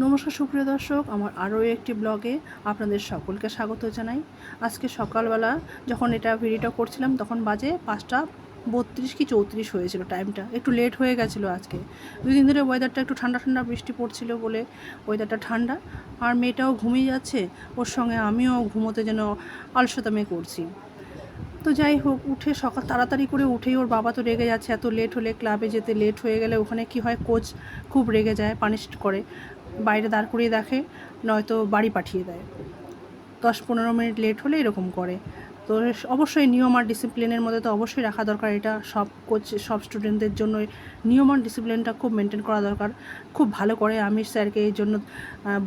নমস্কার সুপ্রিয় দর্শক, আমার আরও একটি ব্লগে আপনাদের সকলকে স্বাগত জানাই। আজকে সকালবেলা যখন এটা ভিডিওটা করছিলাম তখন বাজে 5:32 কি 34 হয়েছিল, টাইমটা একটু লেট হয়ে গেছিলো। আজকে 2 দিন ধরে ওয়েদারটা একটু ঠান্ডা ঠান্ডা, বৃষ্টি পড়ছিল বলে ওয়েদারটা ঠান্ডা, আর মেয়েটাও ঘুমিয়ে যাচ্ছে, ওর সঙ্গে আমিও ঘুমোতে যেন আলসতামি করছি। তো যাই হোক, উঠে সকাল তাড়াতাড়ি করে উঠেই ওর বাবা তো রেগে যাচ্ছে, এত লেট হলে, ক্লাবে যেতে লেট হয়ে গেলে ওখানে কি হয়, কোচ খুব রেগে যায়, পানিশ করে, বাইরে দাঁড় করিয়ে দেখে, নয়তো বাড়ি পাঠিয়ে দেয়। 10-15 মিনিট লেট হলে এরকম করে। তো অবশ্যই নিয়ম আর ডিসিপ্লিনের মধ্যে তো অবশ্যই রাখা দরকার, এটা সব কোচ সব স্টুডেন্টদের জন্য নিয়ম আর ডিসিপ্লিনটা খুব মেনটেন করা দরকার। খুব ভালো করে, আমি স্যারকে এই জন্য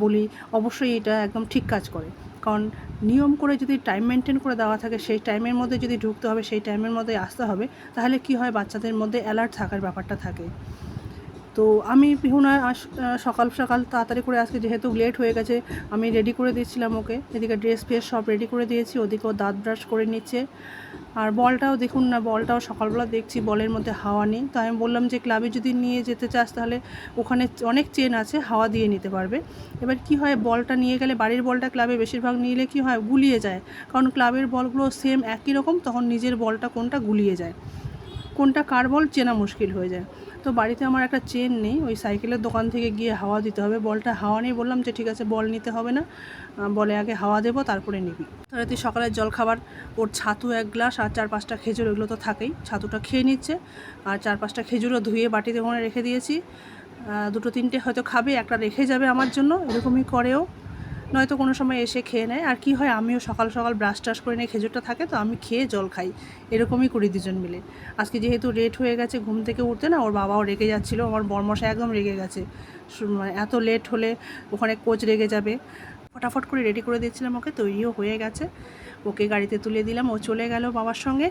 বলি, অবশ্যই এটা একদম ঠিক কাজ করে। কারণ নিয়ম করে যদি টাইম মেনটেন করে দেওয়া থাকে, সেই টাইমের মধ্যে যদি ঢুকতে হবে, সেই টাইমের মধ্যে আসতে হবে, তাহলে কি হয়, বাচ্চাদের মধ্যে অ্যালার্ট থাকার ব্যাপারটা থাকে। তো আমি পিহুনা সকাল সকাল তাড়াতাড়ি করে, আজকে যেহেতু লেট হয়ে গেছে, আমি রেডি করে দিয়েছিলাম ওকে। এদিকে ড্রেস ফ্রেস সব রেডি করে দিয়েছি, ওদিকেও দাঁত ব্রাশ করে নিচ্ছে। আর বলটাও দেখুন না, বলটাও সকালবেলা দেখছি বলের মধ্যে হাওয়া নেই। তো আমি বললাম যে ক্লাবে যদি নিয়ে যেতে চাস তাহলে ওখানে অনেক চেন আছে, হাওয়া দিয়ে নিতে পারবে। এবার কি হয়, বলটা নিয়ে গেলে, বাড়ির বলটা ক্লাবে বেশিরভাগ নিলে কি হয়, গুলিয়ে যায়। কারণ ক্লাবের বলগুলো সেম একই রকম, তখন নিজের বলটা কোনটা গুলিয়ে যায়, কোনটা কার বল চেনা মুশকিল হয়ে যায়। তো বাড়িতে আমার একটা চেন নেই, ওই সাইকেলের দোকান থেকে গিয়ে হাওয়া দিতে হবে। বলটা হাওয়া নেই, বললাম যে ঠিক আছে, বল নিতে হবে না, বলে আগে হাওয়া দেবো তারপরে নিবি। তাহলে তুই সকালের জলখাবার, ওর ছাতু 1 গ্লাস আর 4-5টা খেজুর, এগুলো তো থাকেই, ছাতুটা খেয়ে নিচ্ছে। আর 4-5টা খেজুরও ধুয়ে বাটিতে ওখানে রেখে দিয়েছি। 2-3টে হয়তো খাবে, একটা রেখে যাবে আমার জন্য, এরকমই করেও। নয়তো কোনো সময় এসে খেয়ে নেয়। আর কি হয়, আমিও সকাল সকাল ব্রাশ টাশ করে নিয়ে, খেজুরটা থাকে তো, আমি খেয়ে জল খাই, এরকমই করি দুজন মিলে। আজকে যেহেতু লেট হয়ে গেছে ঘুম থেকে উঠতে, না ওর বাবাও রেগে যাচ্ছিলো, আমার বরমশাই একদম রেগে গেছে, মানে এত লেট হলে ওখানে কোচ রেগে যাবে। ফটাফট করে রেডি করে দিচ্ছিলাম ওকে, তৈরিও হয়ে গেছে, ওকে গাড়িতে তুলে দিলাম, ও চলে গেল বাবার সঙ্গে।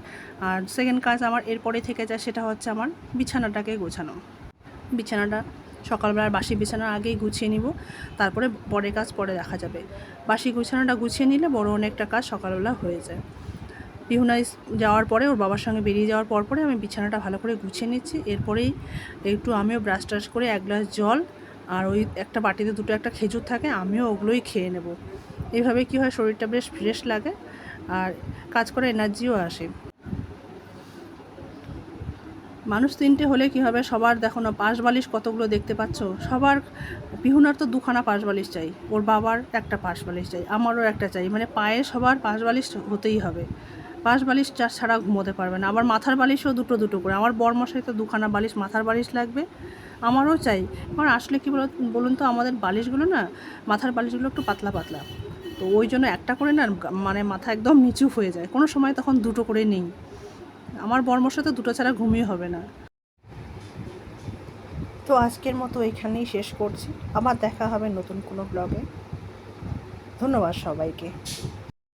আর সেকেন্ড কাজ আমার এরপরে থেকে যায়, সেটা হচ্ছে আমার বিছানাটাকে গোছানো। বিছানাটা সকালবেলার বাসি বিছানার আগেই গুছিয়ে নিব, তারপরে পরের কাজ পরে দেখা যাবে। বাসি বিছানাটা গুছিয়ে নিলে বড় অনেকটা কাজ সকালবেলা হয়ে যায়। পিহুনা যাওয়ার পরে, ওর বাবার সঙ্গে বেরিয়ে যাওয়ার পরে আমি বিছানাটা ভালো করে গুছিয়ে নিচ্ছি। এরপরেই একটু আমিও ব্রাশ টাশ করে 1 গ্লাস জল, আর ওই একটা বাটিতে 2টো একটা খেজুর থাকে, আমিও ওগুলোই খেয়ে নেব। এইভাবে কি হয়, শরীরটা বেশ ফ্রেশ লাগে আর কাজ করে এনার্জিও আসে। মানুষ 3টে হলে কি হবে, সবার দেখো না পাশ বালিশ কতগুলো দেখতে পাচ্ছ, সবার। পিহুনার তো 2খানা পাশ বালিশ চাই, ওর বাবার একটা পাশ বালিশ চাই, আমারও একটা চাই, মানে পায়ে সবার পাশ বালিশ হতেই হবে। পাশ বালিশ ছাড়া ঘুমোতে পারবে না। আবার মাথার বালিশও 2 করে, আমার বরমশাই তো 2খানা বালিশ, মাথার বালিশ লাগবে, আমারও চাই। কারণ আসলে কী বলুন তো, আমাদের বালিশগুলো না, মাথার বালিশগুলো একটু পাতলা পাতলা, তো ওই জন্য একটা করে না, মানে মাথা একদম নিচু হয়ে যায়, কোনো সময় তখন 2 করে নেই। আমার বরমশাই তো 2 ছাড়া ঘুমিয়ে হবে না। তো আজকের মতো এখানেই শেষ করছি, আবার দেখা হবে নতুন কোনো ব্লগে। ধন্যবাদ সবাইকে।